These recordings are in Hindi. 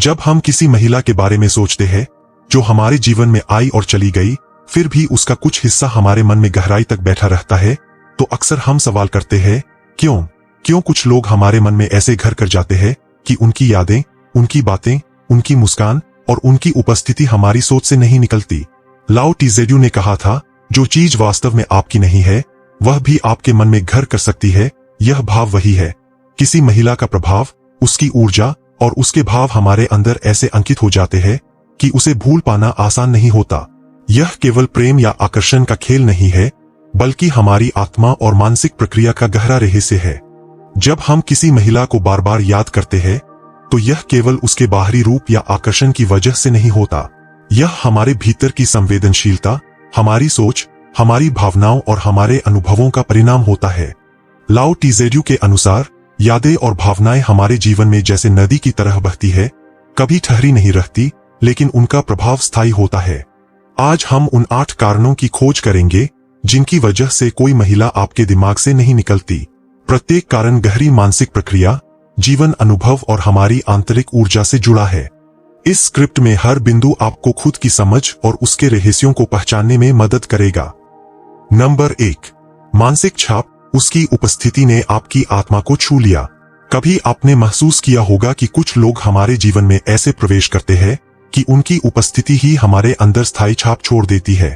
जब हम किसी महिला के बारे में सोचते हैं जो हमारे जीवन में आई और चली गई, फिर भी उसका कुछ हिस्सा हमारे मन में गहराई तक बैठा रहता है, तो अक्सर हम सवाल करते हैं, क्यों कुछ लोग हमारे मन में ऐसे घर कर जाते हैं कि उनकी यादें, उनकी बातें, उनकी मुस्कान और उनकी उपस्थिति हमारी सोच से नहीं निकलती। लाओ टीजेड्यू ने कहा था, जो चीज वास्तव में आपकी नहीं है वह भी आपके मन में घर कर सकती है। यह भाव वही है। किसी महिला का प्रभाव, उसकी ऊर्जा और उसके भाव हमारे अंदर ऐसे अंकित हो जाते हैं कि उसे भूल पाना आसान नहीं होता। यह केवल प्रेम या आकर्षण का खेल नहीं है, बल्कि हमारी आत्मा और मानसिक प्रक्रिया का गहरा रहस्य है। जब हम किसी महिला को बार बार याद करते हैं, तो यह केवल उसके बाहरी रूप या आकर्षण की वजह से नहीं होता। यह हमारे भीतर की संवेदनशीलता, हमारी सोच, हमारी भावनाओं और हमारे अनुभवों का परिणाम होता है। लाओ टीजेड्यू के अनुसार यादें और भावनाएं हमारे जीवन में जैसे नदी की तरह बहती है, कभी ठहरी नहीं रहती, लेकिन उनका प्रभाव स्थायी होता है। आज हम उन 8 कारणों की खोज करेंगे जिनकी वजह से कोई महिला आपके दिमाग से नहीं निकलती। प्रत्येक कारण गहरी मानसिक प्रक्रिया, जीवन अनुभव और हमारी आंतरिक ऊर्जा से जुड़ा है। इस स्क्रिप्ट में हर बिंदु आपको खुद की समझ और उसके रहस्यों को पहचानने में मदद करेगा। नंबर 1, मानसिक छाप। उसकी उपस्थिति ने आपकी आत्मा को छू लिया। कभी आपने महसूस किया होगा कि कुछ लोग हमारे जीवन में ऐसे प्रवेश करते हैं कि उनकी उपस्थिति ही हमारे अंदर स्थायी छाप छोड़ देती है।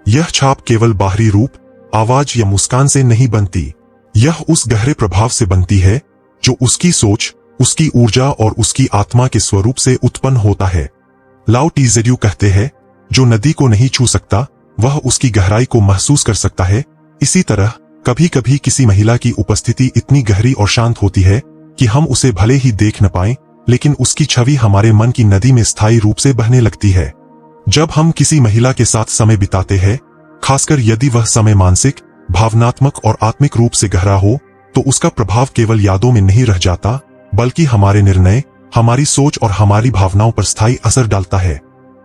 यह छाप केवल बाहरी रूप, आवाज या मुस्कान से नहीं बनती। यह उस गहरे प्रभाव से बनती है जो उसकी सोच, उसकी ऊर्जा और उसकी आत्मा के स्वरूप से उत्पन्न होता है। लाओ टीजेड्यू कहते हैं, जो नदी को नहीं छू सकता वह उसकी गहराई को महसूस कर सकता है। इसी तरह कभी कभी किसी महिला की उपस्थिति इतनी गहरी और शांत होती है कि हम उसे भले ही देख न पाएं, लेकिन उसकी छवि हमारे मन की नदी में स्थायी रूप से बहने लगती है। जब हम किसी महिला के साथ समय बिताते हैं, खासकर यदि वह समय मानसिक, भावनात्मक और आत्मिक रूप से गहरा हो, तो उसका प्रभाव केवल यादों में नहीं रह जाता, बल्कि हमारे निर्णय, हमारी सोच और हमारी भावनाओं पर स्थायी असर डालता है।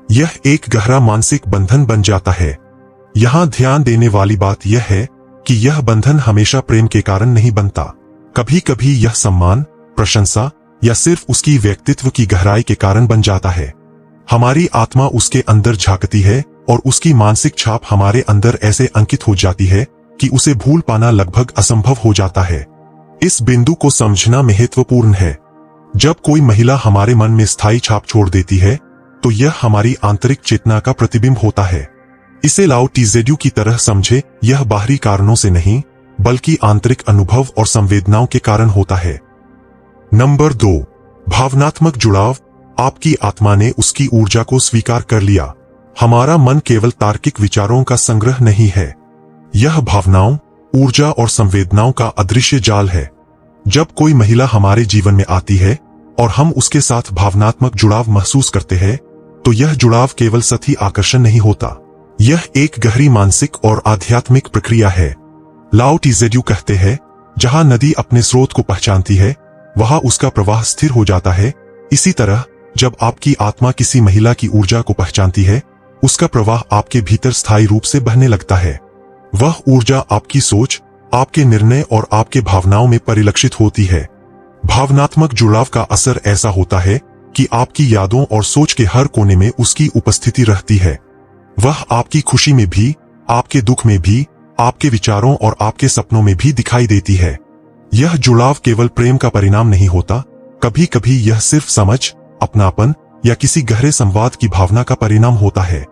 यह एक गहरा मानसिक बंधन बन जाता है। यहाँ ध्यान देने वाली बात यह है कि यह बंधन हमेशा प्रेम के कारण नहीं बनता। कभी कभी यह सम्मान, प्रशंसा या सिर्फ उसकी व्यक्तित्व की गहराई के कारण बन जाता है। हमारी आत्मा उसके अंदर झांकती है और उसकी मानसिक छाप हमारे अंदर ऐसे अंकित हो जाती है कि उसे भूल पाना लगभग असंभव हो जाता है। इस बिंदु को समझना महत्वपूर्ण है। जब कोई महिला हमारे मन में स्थायी छाप छोड़ देती है, तो यह हमारी आंतरिक चेतना का प्रतिबिंब होता है। इसे लाओ टीजेड्यू की तरह समझे, यह बाहरी कारणों से नहीं, बल्कि आंतरिक अनुभव और संवेदनाओं के कारण होता है। नंबर 2, भावनात्मक जुड़ाव। आपकी आत्मा ने उसकी ऊर्जा को स्वीकार कर लिया। हमारा मन केवल तार्किक विचारों का संग्रह नहीं है, यह भावनाओं, ऊर्जा और संवेदनाओं का अदृश्य जाल है। जब कोई महिला हमारे जीवन में आती है और हम उसके साथ भावनात्मक जुड़ाव महसूस करते हैं, तो यह जुड़ाव केवल सतही आकर्षण नहीं होता, यह एक गहरी मानसिक और आध्यात्मिक प्रक्रिया है। लाओ टीजेड्यू कहते हैं, जहां नदी अपने स्रोत को पहचानती है, वहां उसका प्रवाह स्थिर हो जाता है। इसी तरह जब आपकी आत्मा किसी महिला की ऊर्जा को पहचानती है, उसका प्रवाह आपके भीतर स्थायी रूप से बहने लगता है। वह ऊर्जा आपकी सोच, आपके निर्णय और आपके भावनाओं में परिलक्षित होती है। भावनात्मक जुड़ाव का असर ऐसा होता है कि आपकी यादों और सोच के हर कोने में उसकी उपस्थिति रहती है। वह आपकी खुशी में भी, आपके दुख में भी, आपके विचारों और आपके सपनों में भी दिखाई देती है। यह जुड़ाव केवल प्रेम का परिणाम नहीं होता, कभी कभी यह सिर्फ समझ, अपनापन या किसी गहरे संवाद की भावना का परिणाम होता है।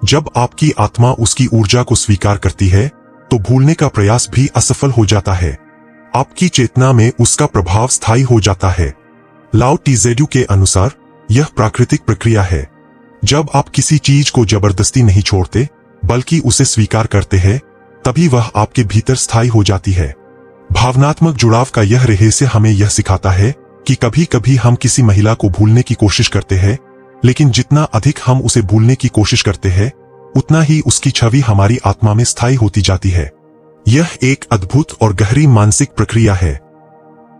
जब आपकी आत्मा उसकी ऊर्जा को स्वीकार करती है, तो भूलने का प्रयास भी असफल हो जाता है। आपकी चेतना में उसका प्रभाव स्थायी हो जाता है। लाओ टीजेड्यू के अनुसार यह प्राकृतिक प्रक्रिया है। जब आप किसी चीज को जबरदस्ती नहीं छोड़ते, बल्कि उसे स्वीकार करते हैं, तभी वह आपके भीतर स्थायी हो जाती है। भावनात्मक जुड़ाव का यह रहस्य हमें यह सिखाता है कि कभी कभी हम किसी महिला को भूलने की कोशिश करते हैं, लेकिन जितना अधिक हम उसे भूलने की कोशिश करते हैं, उतना ही उसकी छवि हमारी आत्मा में स्थायी होती जाती है। यह एक अद्भुत और गहरी मानसिक प्रक्रिया है।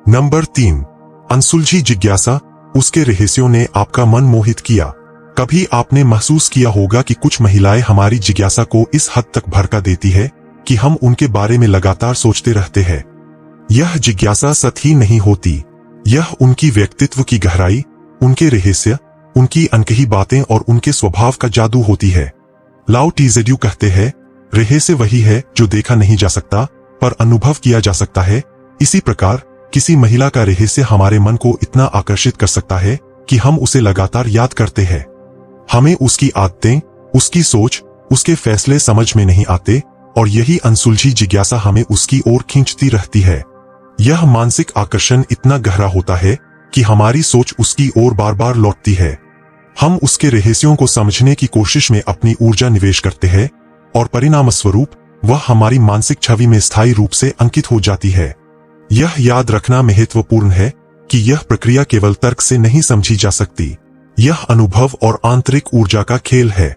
नंबर 3, अनसुलझी जिज्ञासा। उसके रहस्यों ने आपका मन मोहित किया। कभी आपने महसूस किया होगा कि कुछ महिलाएं हमारी जिज्ञासा को इस हद तक भड़का देती है कि हम उनके बारे में लगातार सोचते रहते हैं। यह जिज्ञासा सतही नहीं होती, यह उनकी व्यक्तित्व की गहराई, उनके रहस्य, उनकी अनकही बातें और उनके स्वभाव का जादू होती है। लाओ टीजेड्यू कहते हैं, रहस्य वही है जो देखा नहीं जा सकता पर अनुभव किया जा सकता है। इसी प्रकार किसी महिला का रहस्य हमारे मन को इतना आकर्षित कर सकता है कि हम उसे लगातार याद करते हैं। हमें उसकी आदतें, उसकी सोच, उसके फैसले समझ में नहीं आते और यही अनसुलझी जिज्ञासा हमें उसकी ओर खींचती रहती है। यह मानसिक आकर्षण इतना गहरा होता है कि हमारी सोच उसकी ओर बार बार लौटती है। हम उसके रहस्यों को समझने की कोशिश में अपनी ऊर्जा निवेश करते हैं और परिणामस्वरूप वह हमारी मानसिक छवि में स्थायी रूप से अंकित हो जाती है। यह याद रखना महत्वपूर्ण है कि यह प्रक्रिया केवल तर्क से नहीं समझी जा सकती। यह अनुभव और आंतरिक ऊर्जा का खेल है।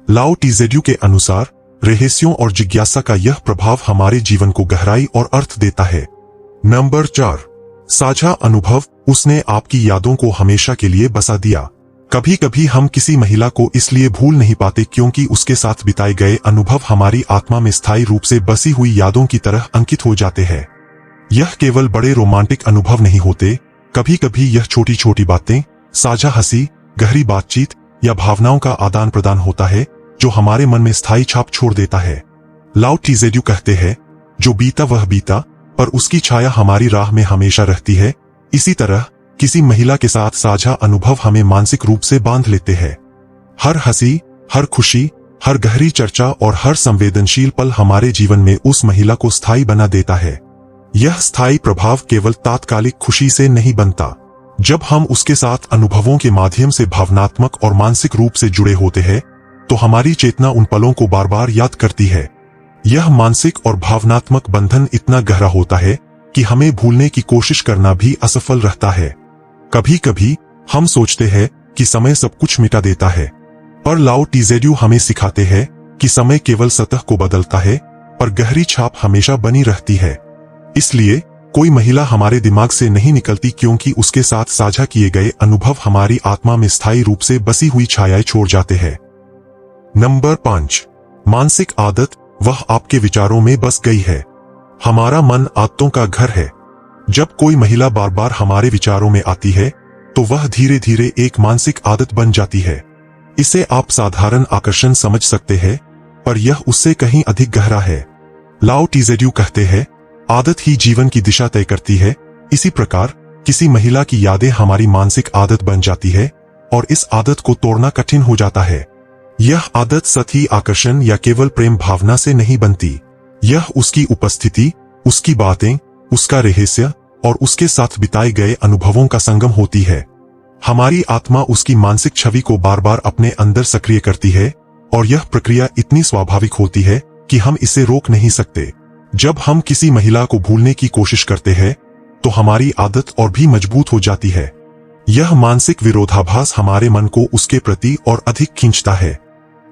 लाओ टीजेड्यू के अनुसार रहस्यों और जिज्ञासा का यह प्रभाव हमारे जीवन को गहराई और अर्थ देता है। नंबर 4, साझा अनुभव। उसने आपकी यादों को हमेशा के लिए बसा दिया। कभी कभी हम किसी महिला को इसलिए भूल नहीं पाते क्योंकि उसके साथ बिताए गए अनुभव हमारी आत्मा में स्थायी रूप से बसी हुई यादों की तरह अंकित हो जाते हैं। यह केवल बड़े रोमांटिक अनुभव नहीं होते, कभी कभी यह छोटी छोटी बातें, साझा हंसी, गहरी बातचीत या भावनाओं का आदान प्रदान होता है जो हमारे मन में स्थायी छाप छोड़ देता है। लाओ टीजेड्यू कहते हैं, जो बीता वह बीता, पर उसकी छाया हमारी राह में हमेशा रहती है। इसी तरह किसी महिला के साथ साझा अनुभव हमें मानसिक रूप से बांध लेते हैं। हर हंसी, हर खुशी, हर गहरी चर्चा और हर संवेदनशील पल हमारे जीवन में उस महिला को स्थायी बना देता है। यह स्थायी प्रभाव केवल तात्कालिक खुशी से नहीं बनता। जब हम उसके साथ अनुभवों के माध्यम से भावनात्मक और मानसिक रूप से जुड़े होते हैं तो हमारी चेतना उन पलों को बार बार याद करती है। यह मानसिक और भावनात्मक बंधन इतना गहरा होता है कि हमें भूलने की कोशिश करना भी असफल रहता है। कभी कभी हम सोचते हैं कि समय सब कुछ मिटा देता है, पर लाओ टीजेड्यू हमें सिखाते हैं कि समय केवल सतह को बदलता है पर गहरी छाप हमेशा बनी रहती है। इसलिए कोई महिला हमारे दिमाग से नहीं निकलती क्योंकि उसके साथ साझा किए गए अनुभव हमारी आत्मा में स्थायी रूप से बसी हुई छायाएं छोड़ जाते हैं। नंबर 5, मानसिक आदत। वह आपके विचारों में बस गई है। हमारा मन आदतों का घर है। जब कोई महिला बार बार हमारे विचारों में आती है तो वह धीरे धीरे एक मानसिक आदत बन जाती है। इसे आप साधारण आकर्षण समझ सकते हैं, पर यह उससे कहीं अधिक गहरा है। लाओ टीजेड्यू कहते हैं, आदत ही जीवन की दिशा तय करती है। इसी प्रकार किसी महिला की यादें हमारी मानसिक आदत बन जाती है और इस आदत को तोड़ना कठिन हो जाता है। यह आदत सतही आकर्षण या केवल प्रेम भावना से नहीं बनती। यह उसकी उपस्थिति, उसकी बातें, उसका रहस्य और उसके साथ बिताए गए अनुभवों का संगम होती है। हमारी आत्मा उसकी मानसिक छवि को बार बार अपने अंदर सक्रिय करती है और यह प्रक्रिया इतनी स्वाभाविक होती है कि हम इसे रोक नहीं सकते। जब हम किसी महिला को भूलने की कोशिश करते हैं तो हमारी आदत और भी मजबूत हो जाती है। यह मानसिक विरोधाभास हमारे मन को उसके प्रति और अधिक खींचता है।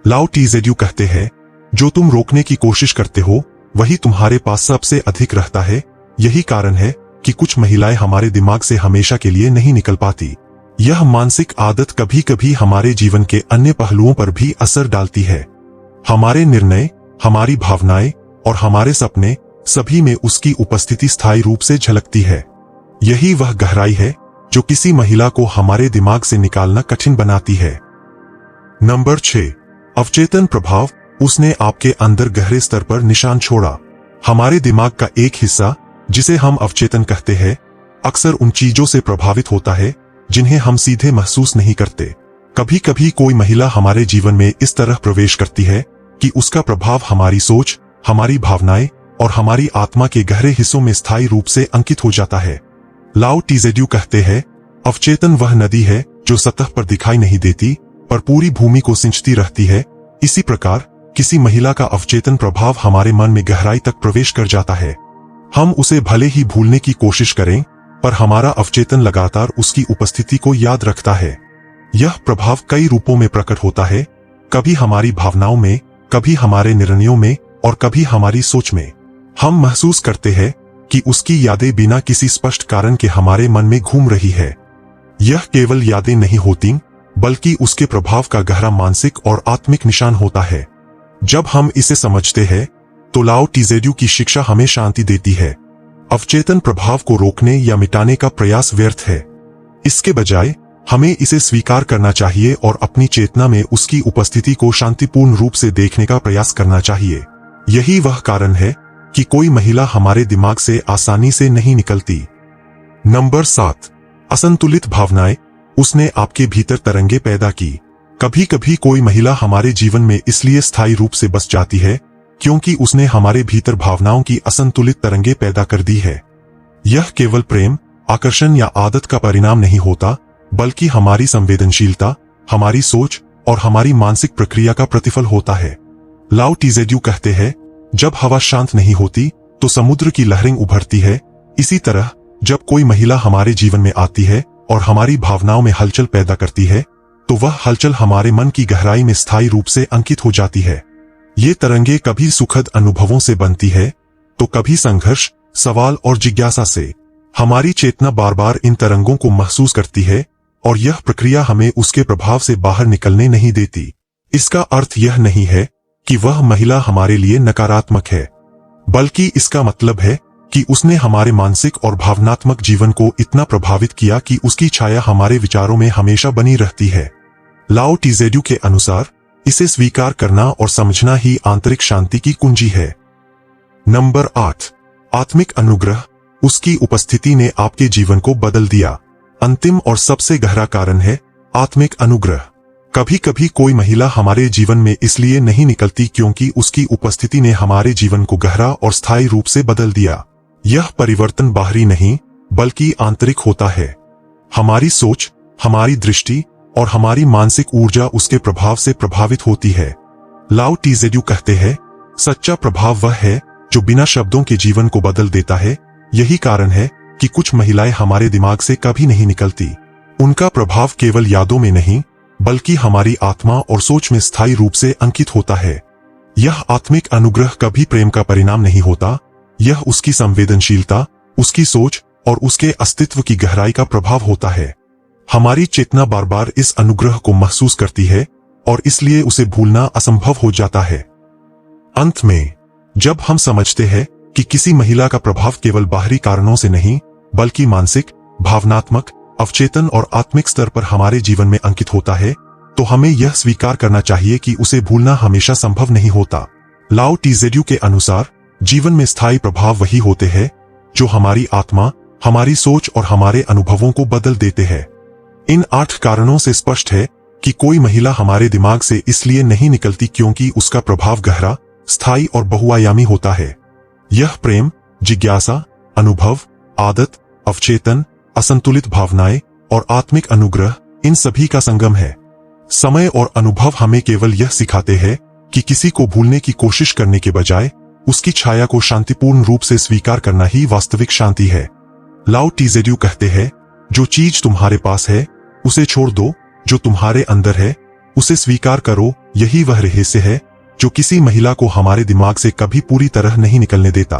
लाओ टीजेड्यू कहते हैं, जो तुम रोकने की कोशिश करते हो वही तुम्हारे पास सबसे अधिक रहता है। यही कारण है कि कुछ महिलाएं हमारे दिमाग से हमेशा के लिए नहीं निकल पाती। यह मानसिक आदत कभी कभी हमारे जीवन के अन्य पहलुओं पर भी असर डालती है। हमारे निर्णय, हमारी भावनाएं और हमारे सपने, सभी में उसकी उपस्थिति स्थायी रूप से झलकती है। यही वह गहराई है जो किसी महिला को हमारे दिमाग से निकालना कठिन बनाती है। नंबर 6, अवचेतन प्रभाव। उसने आपके अंदर गहरे स्तर पर निशान छोड़ा। हमारे दिमाग का एक हिस्सा, जिसे हम अवचेतन कहते हैं, अक्सर उन चीजों से प्रभावित होता है जिन्हें हम सीधे महसूस नहीं करते। कभी कभी कोई महिला हमारे जीवन में इस तरह प्रवेश करती है कि उसका प्रभाव हमारी सोच, हमारी भावनाएं और हमारी आत्मा के गहरे हिस्सों में स्थायी रूप से अंकित हो जाता है। लाओ टीजेड्यू कहते हैं, अवचेतन वह नदी है जो सतह पर दिखाई नहीं देती पर पूरी भूमि को सिंचती रहती है। इसी प्रकार किसी महिला का अवचेतन प्रभाव हमारे मन में गहराई तक प्रवेश कर जाता है। हम उसे भले ही भूलने की कोशिश करें, पर हमारा अवचेतन लगातार उसकी उपस्थिति को याद रखता है। यह प्रभाव कई रूपों में प्रकट होता है, कभी हमारी भावनाओं में, कभी हमारे निर्णयों में और कभी हमारी सोच में। हम महसूस करते हैं कि उसकी यादें बिना किसी स्पष्ट कारण के हमारे मन में घूम रही है। यह केवल यादें नहीं होती, बल्कि उसके प्रभाव का गहरा मानसिक और आत्मिक निशान होता है। जब हम इसे समझते हैं तो लाओ टीजेड्यू की शिक्षा हमें शांति देती है। अवचेतन प्रभाव को रोकने या मिटाने का प्रयास व्यर्थ है। इसके बजाय हमें इसे स्वीकार करना चाहिए और अपनी चेतना में उसकी उपस्थिति को शांतिपूर्ण रूप से देखने का प्रयास करना चाहिए। यही वह कारण है कि कोई महिला हमारे दिमाग से आसानी से नहीं निकलती। नंबर 7, असंतुलित भावनाएं। उसने आपके भीतर तरंगे पैदा की। कभी कभी कोई महिला हमारे जीवन में इसलिए स्थायी रूप से बस जाती है क्योंकि उसने हमारे भीतर भावनाओं की असंतुलित तरंगे पैदा कर दी है। यह केवल प्रेम, आकर्षण या आदत का परिणाम नहीं होता, बल्कि हमारी संवेदनशीलता, हमारी सोच और हमारी मानसिक प्रक्रिया का प्रतिफल होता है। लाओ टीजेड्यू कहते हैं, जब हवा शांत नहीं होती तो समुद्र की लहरें उभरती है। इसी तरह जब कोई महिला हमारे जीवन में आती है और हमारी भावनाओं में हलचल पैदा करती है, तो वह हलचल हमारे मन की गहराई में स्थायी रूप से अंकित हो जाती है। ये तरंगे कभी सुखद अनुभवों से बनती है, तो कभी संघर्ष, सवाल और जिज्ञासा से। हमारी चेतना बार बार इन तरंगों को महसूस करती है और यह प्रक्रिया हमें उसके प्रभाव से बाहर निकलने नहीं देती। इसका अर्थ यह नहीं है कि वह महिला हमारे लिए नकारात्मक है, बल्कि इसका मतलब है कि उसने हमारे मानसिक और भावनात्मक जीवन को इतना प्रभावित किया कि उसकी छाया हमारे विचारों में हमेशा बनी रहती है। लाओ टीजेड्यू के अनुसार इसे स्वीकार करना और समझना ही आंतरिक शांति की कुंजी है। नंबर 8, आत्मिक अनुग्रह। उसकी उपस्थिति ने आपके जीवन को बदल दिया। अंतिम और सबसे गहरा कारण है आत्मिक अनुग्रह। कभी कभी कोई महिला हमारे जीवन में इसलिए नहीं निकलती क्योंकि उसकी उपस्थिति ने हमारे जीवन को गहरा और स्थायी रूप से बदल दिया। यह परिवर्तन बाहरी नहीं, बल्कि आंतरिक होता है। हमारी सोच, हमारी दृष्टि और हमारी मानसिक ऊर्जा उसके प्रभाव से प्रभावित होती है। लाओ टीजेड्यू कहते हैं, सच्चा प्रभाव वह है जो बिना शब्दों के जीवन को बदल देता है। यही कारण है कि कुछ महिलाएं हमारे दिमाग से कभी नहीं निकलती। उनका प्रभाव केवल यादों में नहीं, बल्कि हमारी आत्मा और सोच में स्थायी रूप से अंकित होता है। यह आत्मिक अनुग्रह कभी प्रेम का परिणाम नहीं होता, यह उसकी संवेदनशीलता, उसकी सोच और उसके अस्तित्व की गहराई का प्रभाव होता है। हमारी चेतना बार बार इस अनुग्रह को महसूस करती है और इसलिए उसे भूलना असंभव हो जाता है। अंत में, जब हम समझते हैं कि किसी महिला का प्रभाव केवल बाहरी कारणों से नहीं, बल्कि मानसिक, भावनात्मक, अवचेतन और आत्मिक स्तर पर हमारे जीवन में अंकित होता है, तो हमें यह स्वीकार करना चाहिए कि उसे भूलना हमेशा संभव नहीं होता। लाओ टीजेड्यू के अनुसार जीवन में स्थायी प्रभाव वही होते हैं जो हमारी आत्मा, हमारी सोच और हमारे अनुभवों को बदल देते हैं। इन 8 कारणों से स्पष्ट है कि कोई महिला हमारे दिमाग से इसलिए नहीं निकलती क्योंकि उसका प्रभाव गहरा, स्थायी और बहुआयामी होता है। यह प्रेम, जिज्ञासा, अनुभव, आदत, अवचेतन, असंतुलित भावनाएं और आत्मिक अनुग्रह, इन सभी का संगम है। समय और अनुभव हमें केवल यह सिखाते हैं कि किसी को भूलने की कोशिश करने के बजाय उसकी छाया को शांतिपूर्ण रूप से स्वीकार करना ही वास्तविक शांति है। लाओ टीजेड्यू कहते हैं, जो चीज तुम्हारे पास है उसे छोड़ दो, जो तुम्हारे अंदर है उसे स्वीकार करो। यही वह रहस्य है जो किसी महिला को हमारे दिमाग से कभी पूरी तरह नहीं निकलने देता।